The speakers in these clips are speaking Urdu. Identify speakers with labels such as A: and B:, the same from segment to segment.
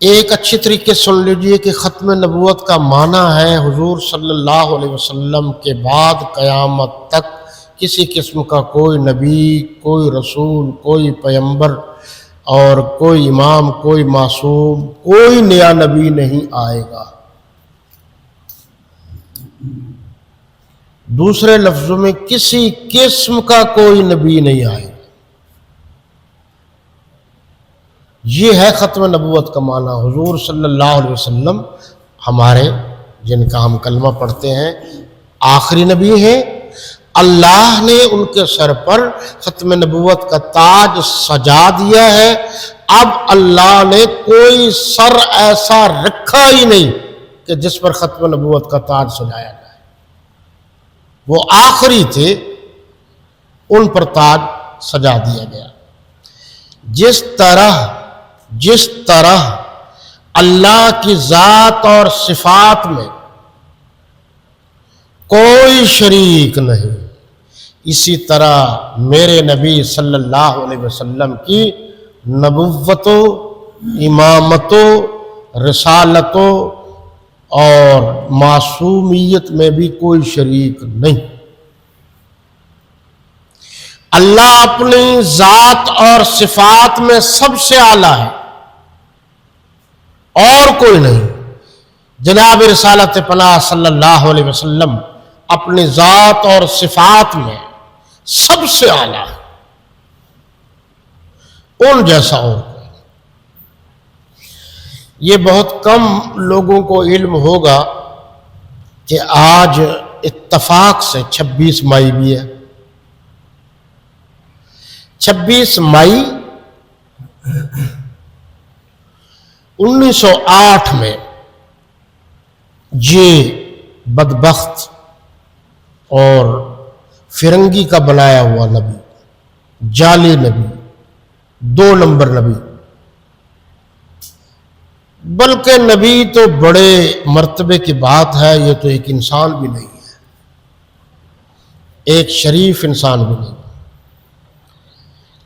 A: ایک اچھی طریقے سن لیجئے کہ ختم نبوت کا معنی ہے حضور صلی اللہ علیہ وسلم کے بعد قیامت تک کسی قسم کا کوئی نبی، کوئی رسول، کوئی پیغمبر اور کوئی امام، کوئی معصوم، کوئی نیا نبی نہیں آئے گا۔ دوسرے لفظوں میں کسی قسم کا کوئی نبی نہیں آئے گا۔ یہ ہے ختم نبوت کا معنی۔ حضور صلی اللہ علیہ وسلم ہمارے جن کا ہم کلمہ پڑھتے ہیں آخری نبی ہیں۔ اللہ نے ان کے سر پر ختم نبوت کا تاج سجا دیا ہے۔ اب اللہ نے کوئی سر ایسا رکھا ہی نہیں کہ جس پر ختم نبوت کا تاج سجایا جائے۔ وہ آخری تھے، ان پر تاج سجا دیا گیا۔ جس طرح اللہ کی ذات اور صفات میں کوئی شریک نہیں، اسی طرح میرے نبی صلی اللہ علیہ وسلم کی نبوتوں، امامتوں، رسالتوں اور معصومیت میں بھی کوئی شریک نہیں۔ اللہ اپنی ذات اور صفات میں سب سے اعلیٰ ہے اور کوئی نہیں۔ جناب رسالت پناہ صلی اللہ علیہ وسلم اپنی ذات اور صفات میں سب سے اعلیٰ ہے، ان جیسا اور کوئی نہیں۔ یہ بہت کم لوگوں کو علم ہوگا کہ آج اتفاق سے 26 مئی بھی ہے۔ 26 مئی 1908 میں یہ بدبخت اور فرنگی کا بنایا ہوا نبی، جعلی نبی، 2 نمبر نبی، بلکہ نبی تو بڑے مرتبے کی بات ہے، یہ تو ایک انسان بھی نہیں ہے، ایک شریف انسان بھی نہیں۔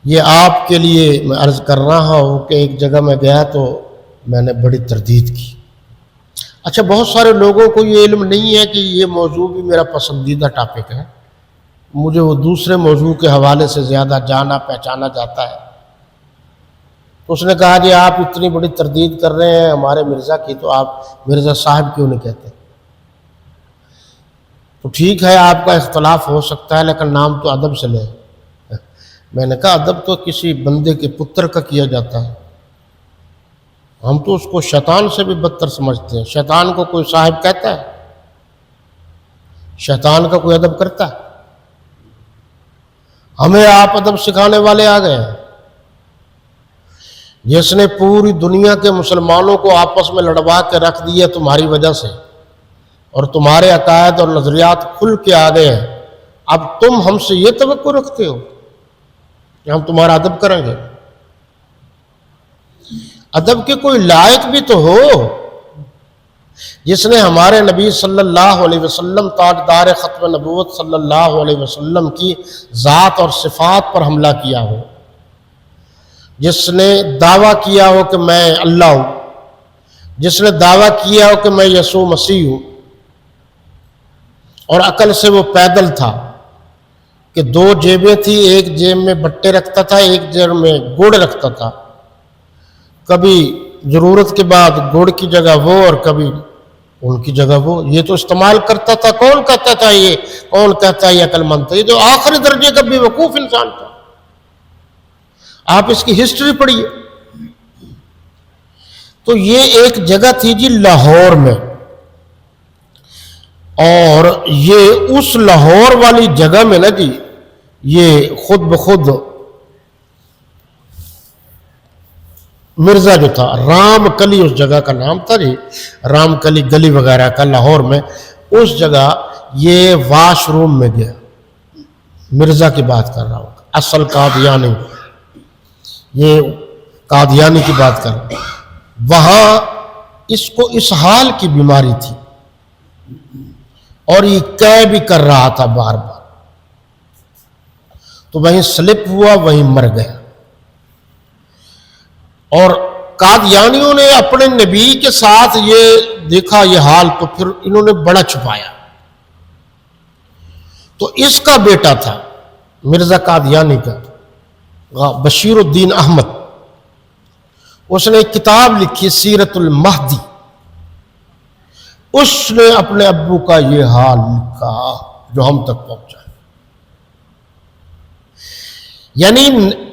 A: یہ آپ کے لیے میں عرض کر رہا ہوں کہ ایک جگہ میں گیا تو میں نے بڑی تردید کی۔ اچھا، بہت سارے لوگوں کو یہ علم نہیں ہے کہ یہ موضوع بھی میرا پسندیدہ ٹاپک ہے، مجھے وہ دوسرے موضوع کے حوالے سے زیادہ جانا پہچانا جاتا ہے۔ تو اس نے کہا جی آپ اتنی بڑی تردید کر رہے ہیں ہمارے مرزا کی، تو آپ مرزا صاحب کیوں نہیں کہتے؟ تو ٹھیک ہے، آپ کا اختلاف ہو سکتا ہے، لیکن نام تو ادب سے لیں۔ میں نے کہا ادب تو کسی بندے کے پتر کا کیا جاتا ہے، ہم تو اس کو شیطان سے بھی بدتر سمجھتے ہیں۔ شیطان کو کوئی صاحب کہتا ہے؟ شیطان کا کوئی ادب کرتا ہے؟ ہمیں آپ ادب سکھانے والے آ گئے ہیں، جس نے پوری دنیا کے مسلمانوں کو آپس میں لڑوا کے رکھ دیا تمہاری وجہ سے، اور تمہارے عقائد اور نظریات کھل کے آ گئے ہیں۔ اب تم ہم سے یہ توقع رکھتے ہو کہ ہم تمہارا ادب کریں گے؟ ادب کے کوئی لائق بھی تو ہو، جس نے ہمارے نبی صلی اللہ علیہ وسلم تاجدار ختم نبوت صلی اللہ علیہ وسلم کی ذات اور صفات پر حملہ کیا ہو، جس نے دعویٰ کیا ہو کہ میں اللہ ہوں، جس نے دعویٰ کیا ہو کہ میں یسوع مسیح ہوں، اور عقل سے وہ پیدل تھا کہ 2 جیبیں تھی، ایک جیب میں بٹے رکھتا تھا، ایک جیب میں گڑ رکھتا تھا، کبھی ضرورت کے بعد گڑ کی جگہ وہ اور کبھی ان کی جگہ وہ، یہ تو استعمال کرتا تھا۔ کون کہتا تھا یہ؟ کون کہتا ہے یہ عقل مند تھا؟ یہ تو آخری درجے کا بے وقوف انسان تھا۔ آپ اس کی ہسٹری پڑھیے۔ تو یہ ایک جگہ تھی جی لاہور میں، اور یہ اس لاہور والی جگہ میں نا جی یہ خود بخود مرزا جو تھا، رام کلی اس جگہ کا نام تھا جی، رام کلی گلی وغیرہ کا لاہور میں، اس جگہ یہ واش روم میں گیا۔ مرزا کی بات کر رہا ہوں، اصل قادیانی، یہ قادیانی کی بات کر رہا ہوں۔ وہاں اس کو اسہال کی بیماری تھی اور یہ کہہ بھی کر رہا تھا بار بار، تو وہیں سلپ ہوا، وہیں مر گیا۔ اور قادیانیوں نے اپنے نبی کے ساتھ یہ دیکھا یہ حال، تو پھر انہوں نے بڑا چھپایا. تو اس کا بیٹا تھا مرزا قادیانی کا بشیر الدین احمد، اس نے ایک کتاب لکھی سیرت المہدی، اس نے اپنے ابو کا یہ حال لکھا جو ہم تک پہنچا. یعنی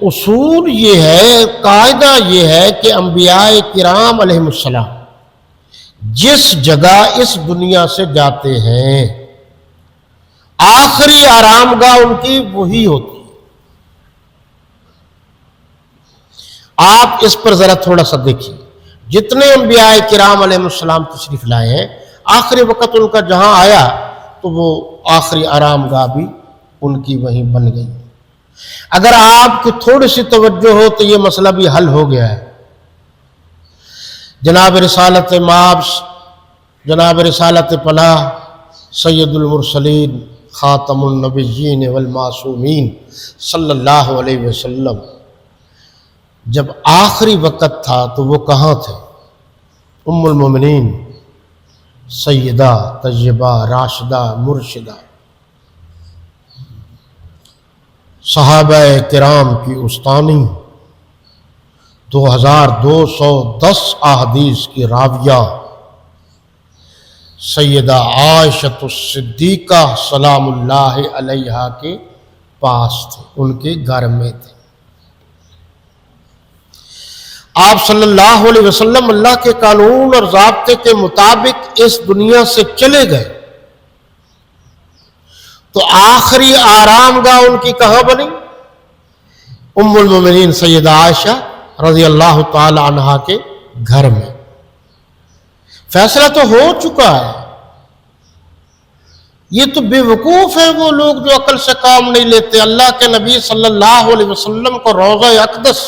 A: اصول یہ ہے، قاعدہ یہ ہے کہ انبیاء کرام علیہ السلام جس جگہ اس دنیا سے جاتے ہیں آخری آرام گاہ ان کی وہی ہوتی ہے. آپ اس پر ذرا تھوڑا سا دیکھیے، جتنے انبیاء کرام علیہ السلام تشریف لائے ہیں آخری وقت ان کا جہاں آیا تو وہ آخری آرام گاہ بھی ان کی وہیں بن گئی. اگر آپ کی تھوڑی سی توجہ ہو تو یہ مسئلہ بھی حل ہو گیا ہے. جناب رسالت مآب، جناب رسالت پناہ، سید المرسلین، خاتم النبیین والمعصومین صلی اللہ علیہ وسلم جب آخری وقت تھا تو وہ کہاں تھے؟ ام المومنین سیدہ طیبہ راشدہ مرشدہ صحابہ کرام کی استانی، 2210 احادیث کی راویہ سیدہ عائشہ الصدیقہ سلام اللہ علیہا کے پاس تھے، ان کے گھر میں تھے. آپ صلی اللہ علیہ وسلم اللہ کے قانون اور ضابطے کے مطابق اس دنیا سے چلے گئے تو آخری آرام گاہ ان کی کہاں بنی؟ ام المومنین سیدہ عائشہ رضی اللہ تعالی عنہا کے گھر میں. فیصلہ تو ہو چکا ہے. یہ تو بے وقوف ہے وہ لوگ جو عقل سے کام نہیں لیتے. اللہ کے نبی صلی اللہ علیہ وسلم کو روضہ اقدس،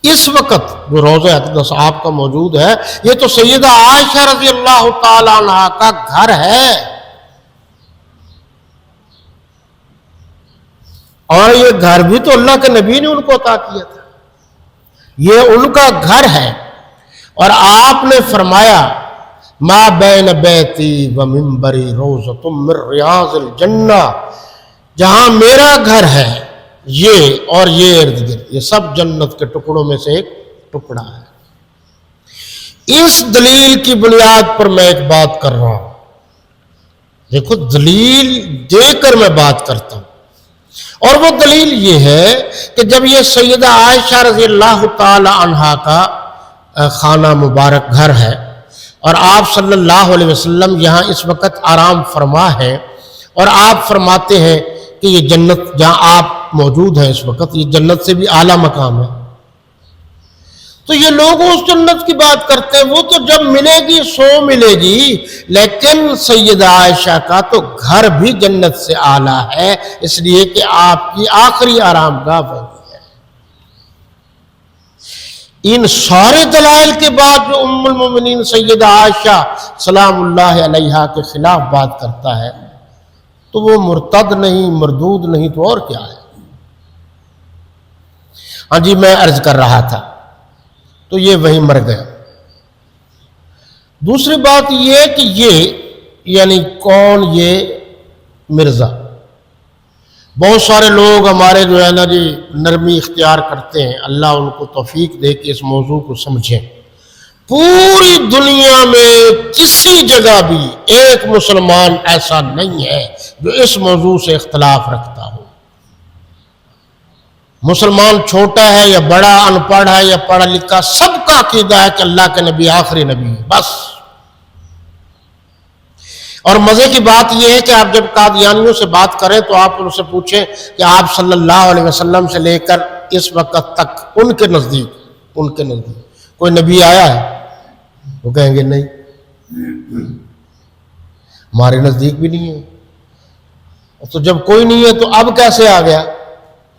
A: اس وقت جو روضہ اقدس آپ کا موجود ہے، یہ تو سیدہ عائشہ رضی اللہ تعالی عنہا کا گھر ہے، اور یہ گھر بھی تو اللہ کے نبی نے ان کو عطا کیا تھا. یہ ان کا گھر ہے. اور آپ نے فرمایا ما بین بیتی و منبری روضۃ من ریاض الجنہ، جہاں میرا گھر ہے یہ اور یہ ارد گرد یہ سب جنت کے ٹکڑوں میں سے ایک ٹکڑا ہے. اس دلیل کی بنیاد پر میں ایک بات کر رہا ہوں. دیکھو دلیل دے کر میں بات کرتا ہوں، اور وہ دلیل یہ ہے کہ جب یہ سیدہ عائشہ رضی اللہ تعالی عنہا کا خانہ مبارک گھر ہے اور آپ صلی اللہ علیہ وسلم یہاں اس وقت آرام فرما ہے، اور آپ فرماتے ہیں کہ یہ جنت جہاں آپ موجود ہیں اس وقت یہ جنت سے بھی اعلیٰ مقام ہے، تو یہ لوگ اس جنت کی بات کرتے ہیں. وہ تو جب ملے گی سو ملے گی، لیکن سیدہ عائشہ کا تو گھر بھی جنت سے اعلیٰ ہے، اس لیے کہ آپ کی آخری آرام گاہ وہی ہے. ان سارے دلائل کے بعد جو ام المومنین سیدہ عائشہ سلام اللہ علیہا کے خلاف بات کرتا ہے تو وہ مرتد نہیں، مردود نہیں، تو اور کیا ہے؟ ہاں جی، میں عرض کر رہا تھا تو یہ وہیں مر گیا. دوسری بات یہ کہ یہ یعنی کون؟ یہ مرزا. بہت سارے لوگ ہمارے جو ہے نا جی نرمی اختیار کرتے ہیں، اللہ ان کو توفیق دے کہ اس موضوع کو سمجھیں. پوری دنیا میں کسی جگہ بھی ایک مسلمان ایسا نہیں ہے جو اس موضوع سے اختلاف رکھتا ہو. مسلمان چھوٹا ہے یا بڑا، ان پڑھ ہے یا پڑھا لکھا، سب کا عقیدہ ہے کہ اللہ کے نبی آخری نبی ہے بس. اور مزے کی بات یہ ہے کہ آپ جب قادیانیوں سے بات کریں تو آپ ان سے پوچھیں کہ آپ صلی اللہ علیہ وسلم سے لے کر اس وقت تک ان کے نزدیک کوئی نبی آیا ہے؟ وہ کہیں گے نہیں، ہمارے نزدیک بھی نہیں ہے. تو جب کوئی نہیں ہے تو اب کیسے آ گیا؟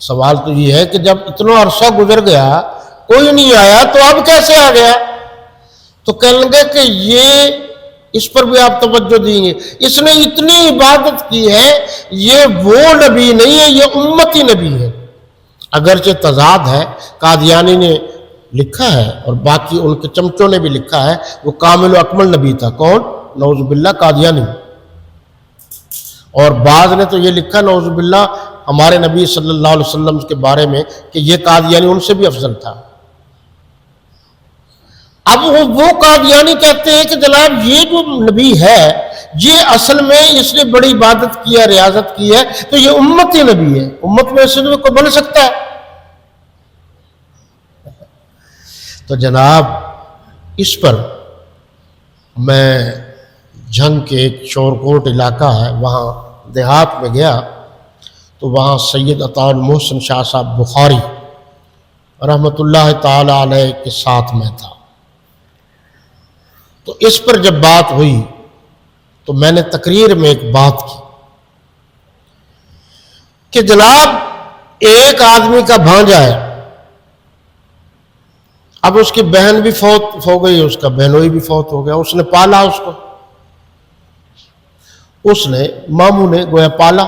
A: سوال تو یہ ہے کہ جب اتنا عرصہ گزر گیا کوئی نہیں آیا تو اب کیسے آ گیا؟ تو کہیں گے کہ یہ اس پر بھی آپ توجہ دیں گے، اس نے اتنی عبادت کی ہے، یہ وہ نبی نہیں ہے، یہ امتی نبی ہے. اگرچہ تضاد ہے، قادیانی نے لکھا ہے اور باقی ان کے چمچوں نے بھی لکھا ہے وہ کامل و اکمل نبی تھا. کون؟ نعوذ باللہ قادیانی. اور بعض نے تو یہ لکھا نعوذ باللہ ہمارے نبی صلی اللہ علیہ وسلم کے بارے میں کہ یہ قادیانی ان سے بھی افضل تھا. اب وہ قادیانی کہتے ہیں کہ جناب یہ جو نبی ہے یہ اصل میں اس نے بڑی عبادت کی ہے، ریاضت کی ہے، تو یہ امتی نبی ہے، امت میں سے کوئی بن سکتا ہے؟ تو جناب اس پر میں جھنگ کے ایک شورکوٹ علاقہ ہے وہاں دیہات میں گیا تو وہاں سید عطاء المحسن شاہ صاحب بخاری رحمۃ اللہ تعالی علیہ کے ساتھ میں تھا. تو اس پر جب بات ہوئی تو میں نے تقریر میں ایک بات کی کہ جناب ایک آدمی کا بھانجا ہے، اب اس کی بہن بھی فوت ہو گئی، اس کا بہنوئی بھی فوت ہو گیا، اس نے پالا اس کو، اس نے ماموں نے گویا پالا.